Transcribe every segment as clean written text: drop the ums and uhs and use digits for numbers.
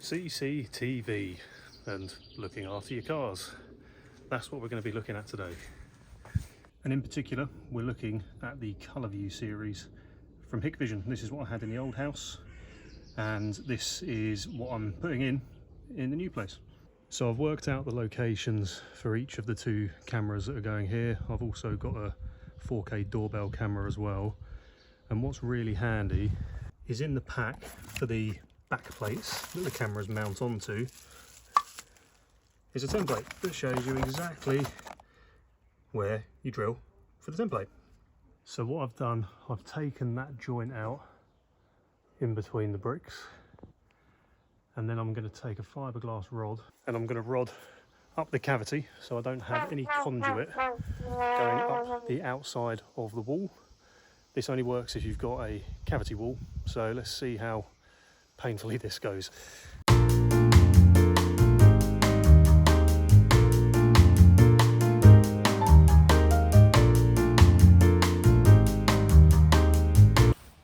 CCTV and looking after your cars. That's what we're going to be looking at today. And in particular, we're looking at the Colour View series from Hikvision. This is what I had in the old house, and this is what I'm putting in the new place. So I've worked out the locations for each of the two cameras that are going here. I've also got a 4K doorbell camera as well. And what's really handy is in the pack for the back plates that the cameras mount onto is a template that shows you exactly where you drill for the template. So what I've done, I've taken that joint out in between the bricks, and then I'm going to take a fiberglass rod and I'm going to rod up the cavity so I don't have any conduit going up the outside of the wall. This only works if you've got a cavity wall, so let's see how painfully this goes.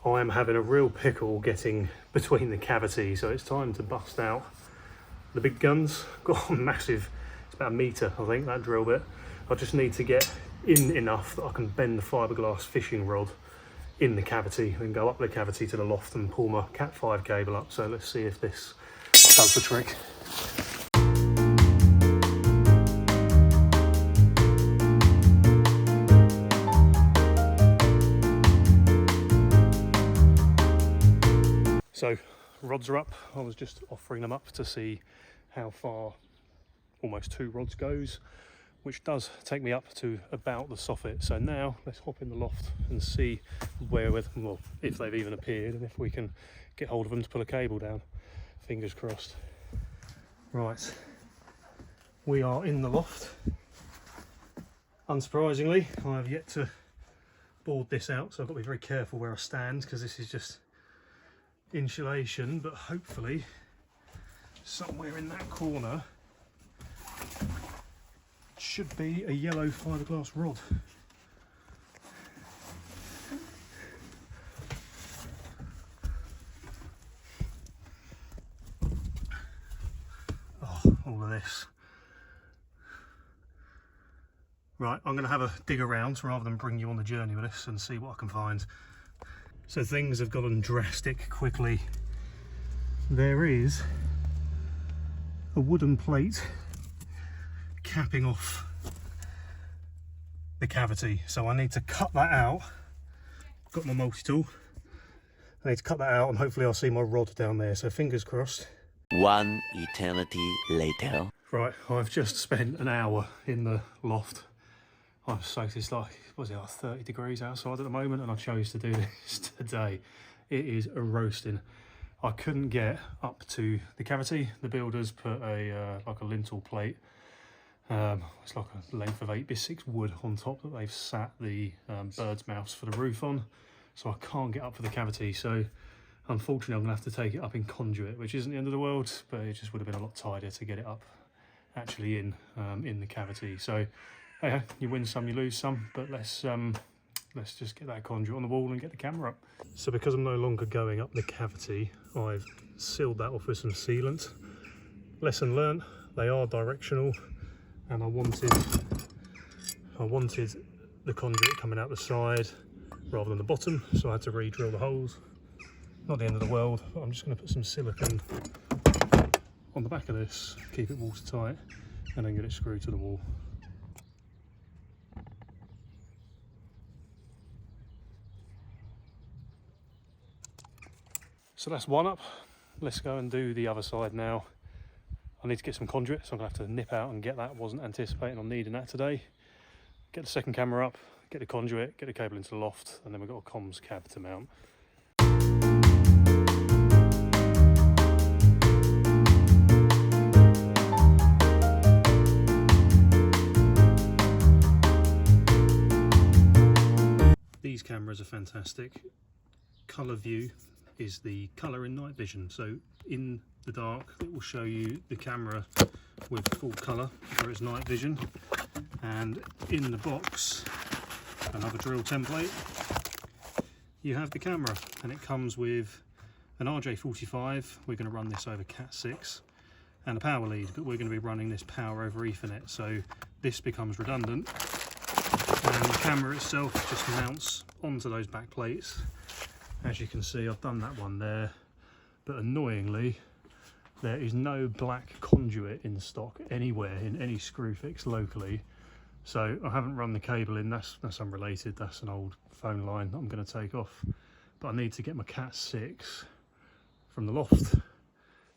I am having a real pickle getting between the cavity, so it's time to bust out the big guns. Got a massive, it's about 1 metre I think, that drill bit. I just need to get in enough that I can bend the fiberglass fishing rod in the cavity and go up the cavity to the loft and pull my Cat 5 cable up. So let's see if this does the trick. So rods are up. I was just offering them up to see how far almost 2 rods goes, which does take me up to about the soffit. So now let's hop in the loft and see well, if they've even appeared and if we can get hold of them to pull a cable down. Fingers crossed. Right, we are in the loft. Unsurprisingly, I have yet to board this out, so I've got to be very careful where I stand because this is just insulation, but hopefully somewhere in that corner should be a yellow fiberglass rod. Oh, all of this. Right, I'm going to have a dig around rather than bring you on the journey with this and see what I can find. So things have gotten drastic quickly. There is a wooden plate capping off the cavity, so I need to cut that out. Got my multi-tool. I need to cut that out and hopefully I'll see my rod down there, so fingers crossed. One eternity later. Right, I've just spent an hour in the loft. I'm soaked. It's like, what is it, like 30 degrees outside at the moment, and I chose to do this today. It is a roasting. I couldn't get up to the cavity. The builders put a like a lintel plate. It's like a length of 8x6 wood on top that they've sat the bird's mouths for the roof on, so I can't get up for the cavity. So unfortunately I'm gonna have to take it up in conduit, which isn't the end of the world, but it just would have been a lot tidier to get it up actually in the cavity. So hey, you win some, you lose some, but let's just get that conduit on the wall and get the camera up. So because I'm no longer going up the cavity, I've sealed that off with some sealant. Lesson learnt, they are directional, and I wanted the conduit coming out the side rather than the bottom, so I had to re-drill the holes. Not the end of the world, but I'm just going to put some silicone on the back of this, keep it watertight, and then get it screwed to the wall. So that's one up. Let's go and do the other side now. I need to get some conduit, so I'm gonna have to nip out and get that. Wasn't anticipating on needing that today. Get the second camera up, get the conduit, get the cable into the loft, and then we've got a comms cab to mount. These cameras are fantastic. Colour View is the colour in night vision, so in the dark it will show you the camera with full colour for its night vision, and in the box, another drill template, you have the camera, and it comes with an RJ45. We're going to run this over Cat6 and a power lead, but we're going to be running this power over Ethernet, so this becomes redundant, and the camera itself just mounts onto those back plates. As you can see, I've done that one there, but annoyingly there is no black conduit in stock anywhere in any screw fix locally, so I haven't run the cable in. That's unrelated, that's an old phone line that I'm going to take off, but I need to get my Cat6 from the loft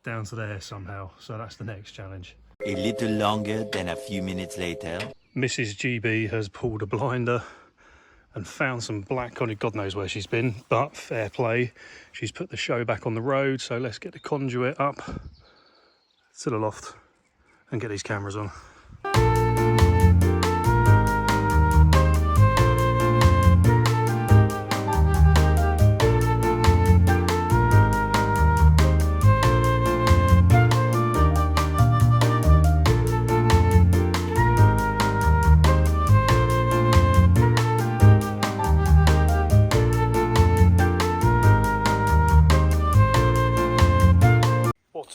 down to there somehow, so that's the next challenge. A little longer than a few minutes later. Mrs. GB has pulled a blinder and found some black conduit. God knows where she's been, but fair play, she's put the show back on the road. So let's get the conduit up to the loft and get these cameras on.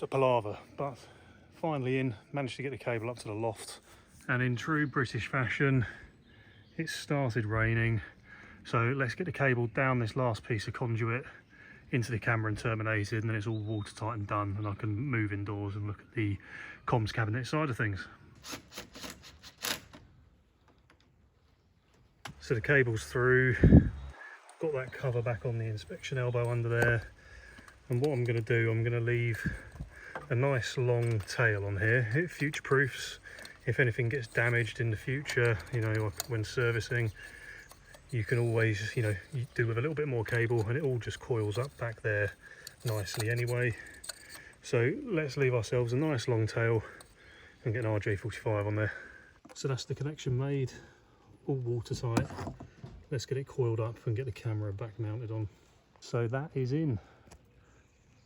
A palaver, but finally managed to get the cable up to the loft, and in true British fashion it started raining, so let's get the cable down this last piece of conduit into the camera and terminated, and then it's all watertight and done, and I can move indoors and look at the comms cabinet side of things. So the cable's through, got that cover back on the inspection elbow under there, and what I'm going to do, I'm going to leave a nice long tail on here. It future proofs. If anything gets damaged in the future, you know, when servicing, you can always, you know, you do with a little bit more cable and it all just coils up back there nicely anyway. So let's leave ourselves a nice long tail and get an RJ45 on there. So that's the connection made, all watertight. Let's get it coiled up and get the camera back mounted on. So that is in.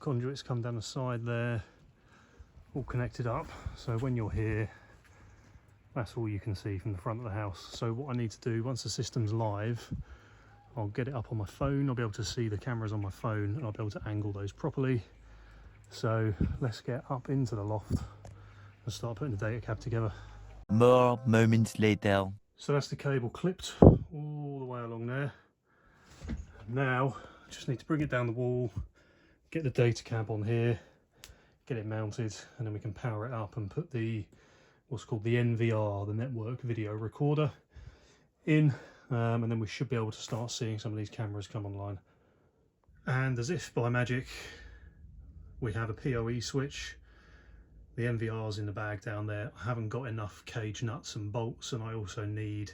Conduits come down the side there, all connected up, so when you're here that's all you can see from the front of the house. So what I need to do, once the system's live, I'll get it up on my phone, I'll be able to see the cameras on my phone and I'll be able to angle those properly. So let's get up into the loft and start putting the data cab together. More moments later. So that's the cable clipped all the way along there. Now I just need to bring it down the wall, get the data cab on here, get it mounted, and then we can power it up and put the what's called the NVR, the network video recorder, in, and then we should be able to start seeing some of these cameras come online. And as if by magic, we have a PoE switch. The NVR's in the bag down there. I haven't got enough cage nuts and bolts, and I also need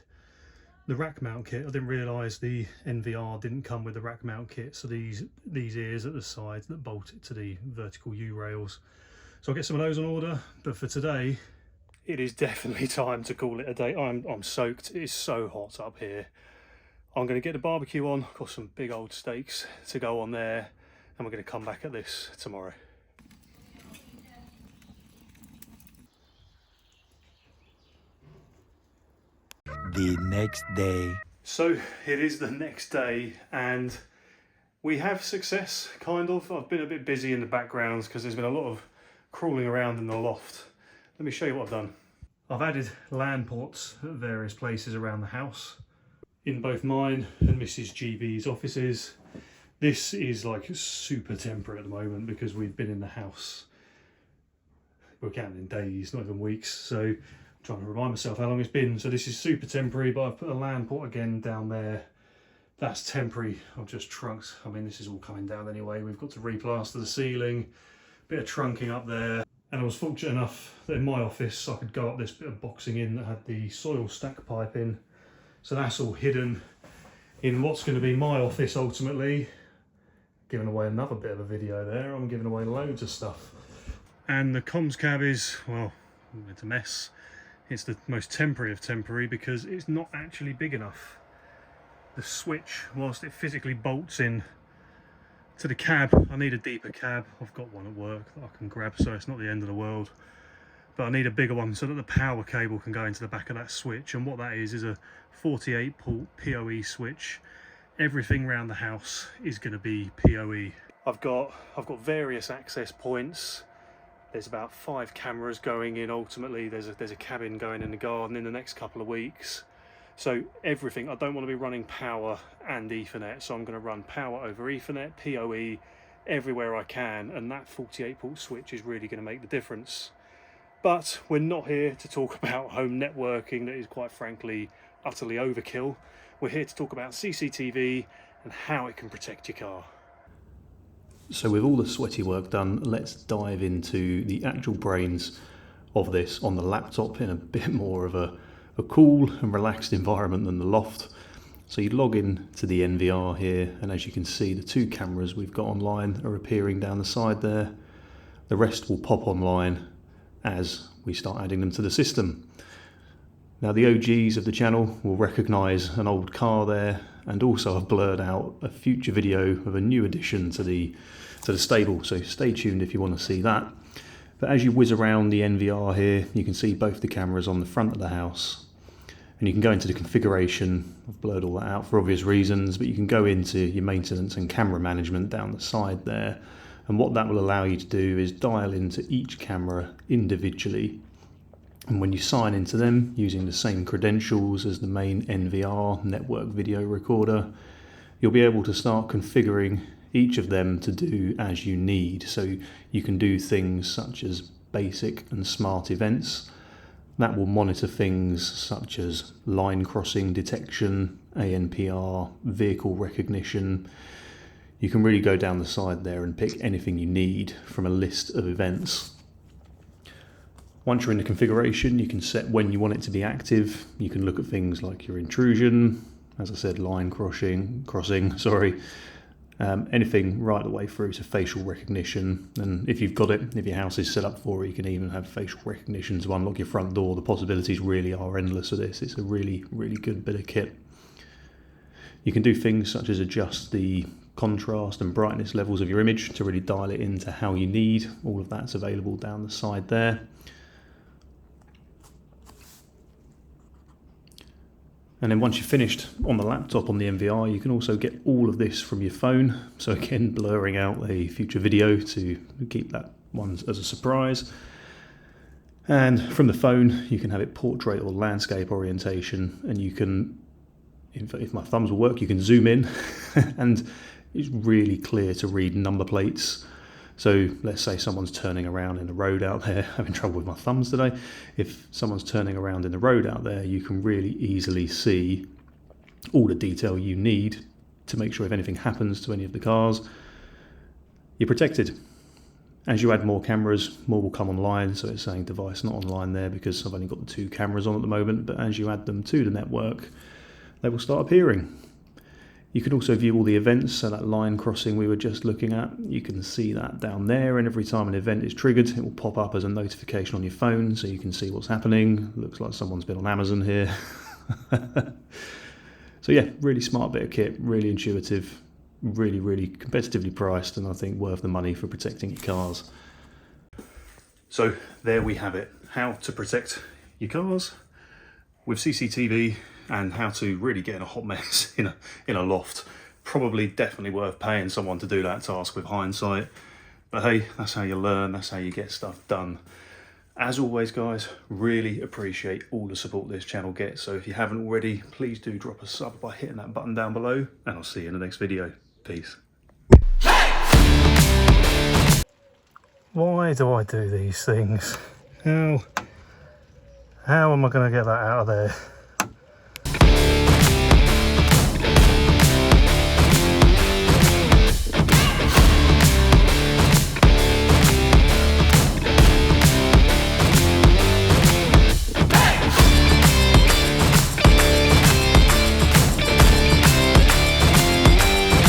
the rack mount kit. I didn't realise the NVR didn't come with the rack mount kit, so these ears at the side that bolt it to the vertical U rails. So I'll get some of those on order, but for today it is definitely time to call it a day. I'm soaked, it is so hot up here. I'm going to get the barbecue on, got some big old steaks to go on there, and we're going to come back at this tomorrow. The next day. So it is the next day and we have success, kind of. I've been a bit busy in the background because there's been a lot of crawling around in the loft. Let me show you what I've done. I've added LAN ports at various places around the house, in both mine and Mrs. GB's offices. This is like super temporary at the moment because we've been in the house, we're counting days, not even weeks, so trying to remind myself how long it's been. So this is super temporary, but I've put a LAN port again down there. That's temporary. I've just trunked. I mean, this is all coming down anyway. We've got to replaster the ceiling, bit of trunking up there. And I was fortunate enough that in my office I could go up this bit of boxing in that had the soil stack pipe in. So that's all hidden in what's going to be my office ultimately. Giving away another bit of a video there. I'm giving away loads of stuff. And the comms cab is, well, it's a mess. It's the most temporary of temporary because it's not actually big enough. The switch, whilst it physically bolts in to the cab, I need a deeper cab. I've got one at work that I can grab, so it's not the end of the world. But I need a bigger one so that the power cable can go into the back of that switch. And what that is a 48 port PoE switch. Everything around the house is going to be PoE. I've got various access points. There's about 5 cameras going in ultimately. There's a cabin going in the garden in the next couple of weeks. So everything, I don't want to be running power and Ethernet, so I'm going to run power over Ethernet, PoE, everywhere I can, and that 48 port switch is really going to make the difference. But we're not here to talk about home networking that is quite frankly utterly overkill. We're here to talk about CCTV and how it can protect your car. So with all the sweaty work done, let's dive into the actual brains of this on the laptop in a bit more of a cool and relaxed environment than the loft. So you log in to the NVR here, and as you can see, the 2 cameras we've got online are appearing down the side there. The rest will pop online as we start adding them to the system. Now the OGs of the channel will recognise an old car there, and also I've blurred out a future video of a new addition to the stable, so stay tuned if you want to see that. But as you whiz around the NVR here, you can see both the cameras on the front of the house, and you can go into the configuration. I've blurred all that out for obvious reasons, but you can go into your maintenance and camera management down the side there, and what that will allow you to do is dial into each camera individually, and when you sign into them using the same credentials as the main NVR network video recorder, you'll be able to start configuring each of them to do as you need. So you can do things such as basic and smart events. That will monitor things such as line crossing detection, ANPR, vehicle recognition. You can really go down the side there and pick anything you need from a list of events. Once you're in the configuration, you can set when you want it to be active. You can look at things like your intrusion, as I said, line crossing, anything right the way through to facial recognition. And if you've got it, if your house is set up for it, you can even have facial recognition to unlock your front door. The possibilities really are endless of this. It's a really, really good bit of kit. You can do things such as adjust the contrast and brightness levels of your image to really dial it into how you need. All of that's available down the side there. And then once you're finished on the laptop on the NVR, you can also get all of this from your phone. So again, blurring out a future video to keep that one as a surprise. And from the phone, you can have it portrait or landscape orientation, and you can, if my thumbs will work, you can zoom in and it's really clear to read number plates. So let's say someone's turning around in the road out there, having trouble with my thumbs today. If someone's turning around in the road out there, you can really easily see all the detail you need to make sure if anything happens to any of the cars, you're protected. As you add more cameras, more will come online. So it's saying device not online there because I've only got the 2 cameras on at the moment, but as you add them to the network, they will start appearing. You can also view all the events, so that line crossing we were just looking at, you can see that down there, and every time an event is triggered, it will pop up as a notification on your phone, so you can see what's happening. Looks like someone's been on Amazon here. So yeah, really smart bit of kit, really intuitive, really, really competitively priced, and I think worth the money for protecting your cars. So there we have it, how to protect your cars with CCTV, and how to really get in a hot mess in a loft. Probably definitely worth paying someone to do that task with hindsight. But hey, that's how you learn, that's how you get stuff done. As always guys, really appreciate all the support this channel gets. So if you haven't already, please do drop a sub by hitting that button down below, and I'll see you in the next video. Peace. Why do I do these things? How am I going to get that out of there?